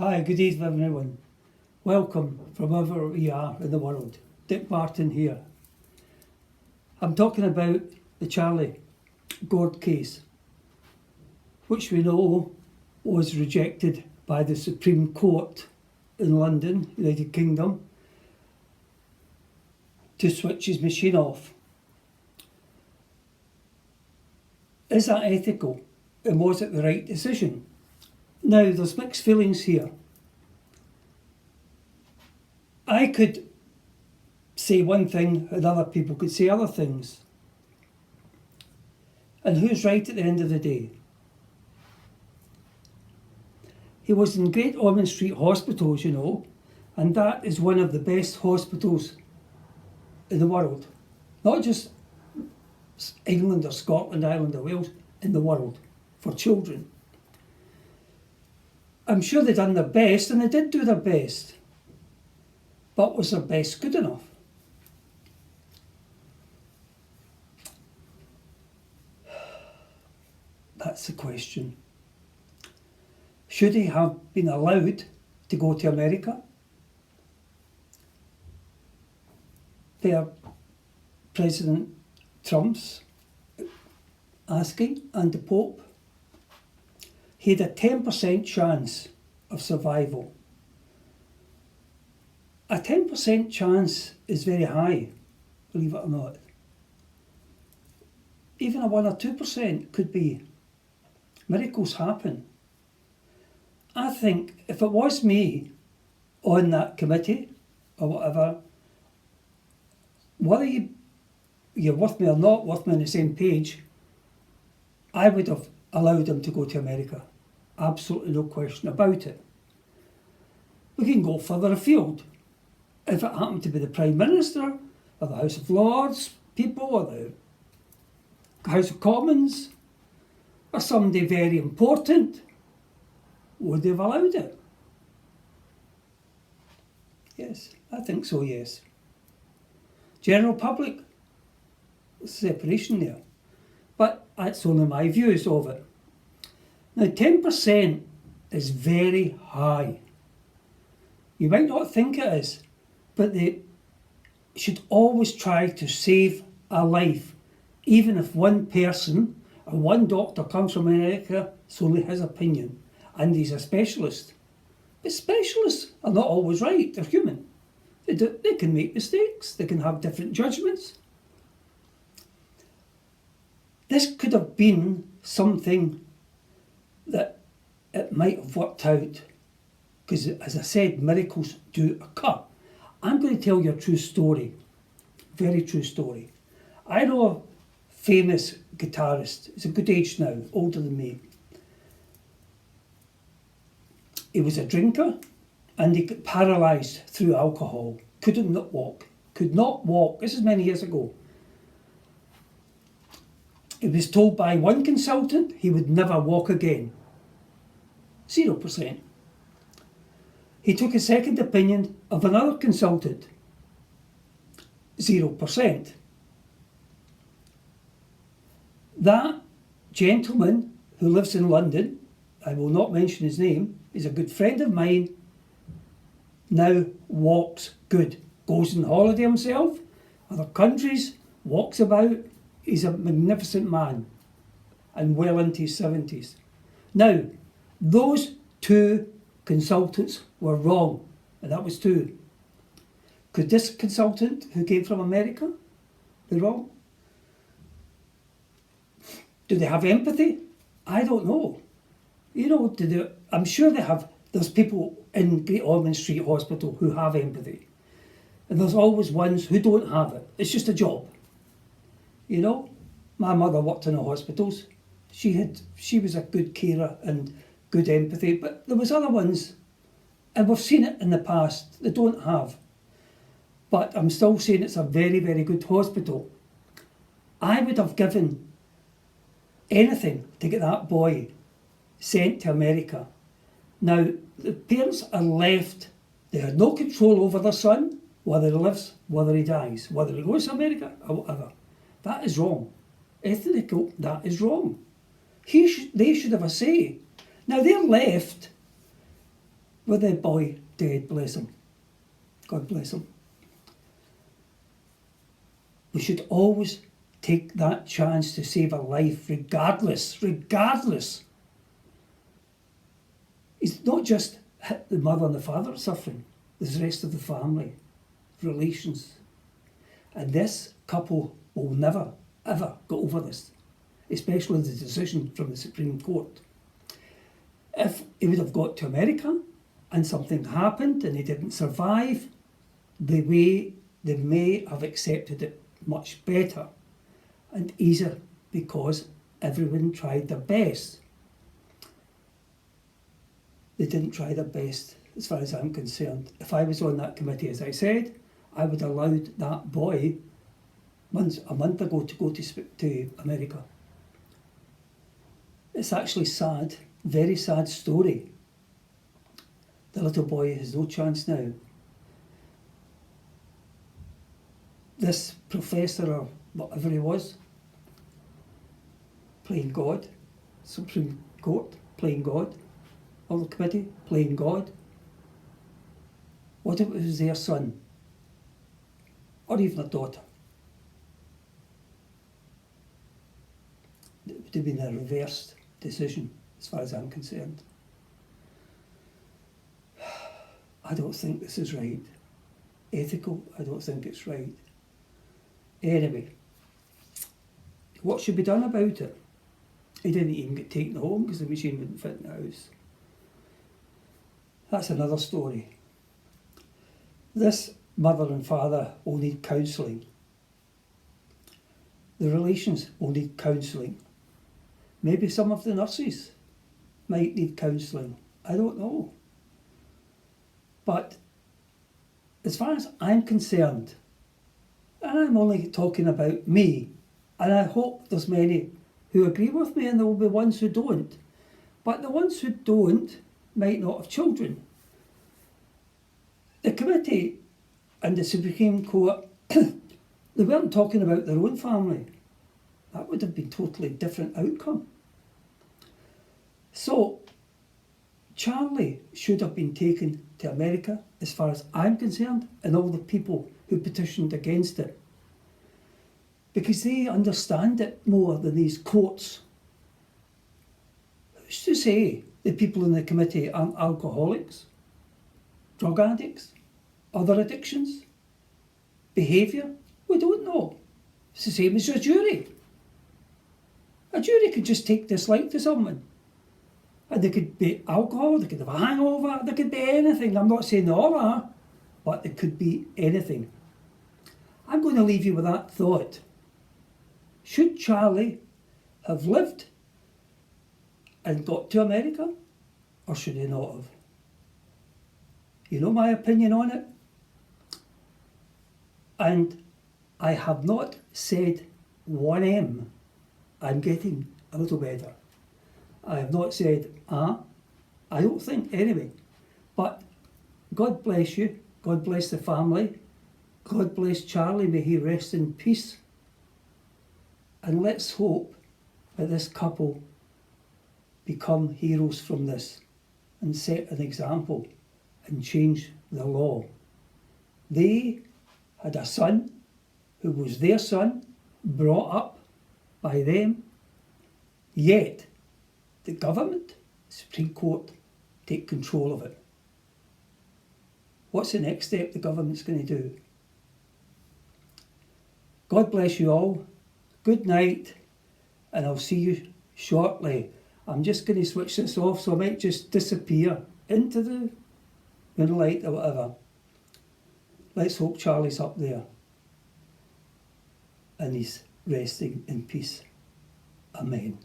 Hi, good evening everyone. Welcome from wherever we are in the world. Dick Barton here. I'm talking about the Charlie Gord case, which we know was rejected by the Supreme Court in London, United Kingdom, to switch his machine off. Is that ethical? And was it the right decision? Now, there's mixed feelings here. I could say one thing and other people could say other things. And who's right at the end of the day? He was in Great Ormond Street Hospital, as you know, and that is one of the best hospitals in the world. Not just England or Scotland, Ireland or Wales, in the world, for children. I'm sure they've done their best, and they did do their best. But was their best good enough? That's the question. Should he have been allowed to go to America? Per President Trump's asking, and the Pope. He had a 10% chance of survival. A 10% chance is very high, believe it or not. Even a 1 or 2% could be. Miracles happen. I think if it was me on that committee or whatever, whether you're with me or not with me on the same page, I would have allowed him to go to America. Absolutely no question about it. We can go further afield. If it happened to be the Prime Minister, or the House of Lords people, or the House of Commons, or somebody very important, would they have allowed it? Yes, I think so, yes. General public, separation there. But that's only my views of it. Now, 10% is very high. You might not think it is, but they should always try to save a life, even if one person or one doctor comes from America. It's only his opinion, and he's a specialist. But specialists are not always right. They're human. They can make mistakes. They can have different judgments. This could have been something that it might have worked out, because, as I said, miracles do occur. I'm going to tell you a true story, very true story. I know a famous guitarist. He's a good age now, older than me. He was a drinker, and he got paralysed through alcohol. Could not walk. This is many years ago. He was told by one consultant he would never walk again. 0%. He took a second opinion of another consultant. 0%. That gentleman who lives in London, I will not mention his name, is a good friend of mine, now walks good. Goes on holiday himself, other countries, walks about. He's a magnificent man and well into his 70s. Now, those two consultants were wrong, and that was two. Could this consultant who came from America be wrong? Do they have empathy? I don't know. You know, I'm sure they have. There's people in Great Ormond Street Hospital who have empathy. And there's always ones who don't have it. It's just a job. You know, my mother worked in the hospitals. She was a good carer and good empathy, but there was other ones, and we've seen it in the past, they don't have. But I'm still saying it's a very, very good hospital. I would have given anything to get that boy sent to America. Now, the parents are left, they had no control over their son, whether he lives, whether he dies, whether he goes to America or whatever. That is wrong. Ethical, that is wrong. They should have a say. Now they're left with the boy dead, bless him. God bless him. We should always take that chance to save a life, regardless. It's not just hit the mother and the father suffering, there's the rest of the family, relations. And this couple will never, ever get over this, especially the decision from the Supreme Court. If he would have got to America and something happened and he didn't survive, they may have accepted it much better and easier because everyone tried their best. They didn't try their best as far as I'm concerned. If I was on that committee, as I said, I would have allowed that boy a month ago to go to America. It's actually sad, very sad story. The little boy has no chance now. This professor or whatever he was, playing God, Supreme Court, playing God, or the committee, playing God. What if it was their son? Or even a daughter? It would have been a reversed decision, as far as I'm concerned. I don't think this is right. Ethical, I don't think it's right. Anyway, what should be done about it? He didn't even get taken home because the machine wouldn't fit in the house. That's another story. This mother and father will need counselling. The relations will need counselling. Maybe some of the nurses might need counselling. I don't know. But as far as I'm concerned, and I'm only talking about me, and I hope there's many who agree with me and there will be ones who don't. But the ones who don't might not have children. The committee and the Supreme Court, they weren't talking about their own family. That would have been a totally different outcome. So, Charlie should have been taken to America, as far as I'm concerned, and all the people who petitioned against it. Because they understand it more than these courts. Who's to say the people in the committee aren't alcoholics, drug addicts, other addictions, behaviour? We don't know. It's the same as a jury. A jury could just take dislike to someone. And they could be alcohol, they could have a hangover, they could be anything. I'm not saying they all are, but it could be anything. I'm going to leave you with that thought. Should Charlie have lived and got to America, or should he not have? You know my opinion on it? And I have not said 1M. I'm getting a little better. I have not said, I don't think anyway. But God bless you. God bless the family. God bless Charlie. May he rest in peace. And let's hope that this couple become heroes from this and set an example and change the law. They had a son who was their son, brought up by them, yet the government, Supreme Court, take control of it. What's the next step the government's going to do? God bless you all. Good night, and I'll see you shortly. I'm just going to switch this off, so I might just disappear into the moonlight or whatever. Let's hope Charlie's up there and he's resting in peace. Amen.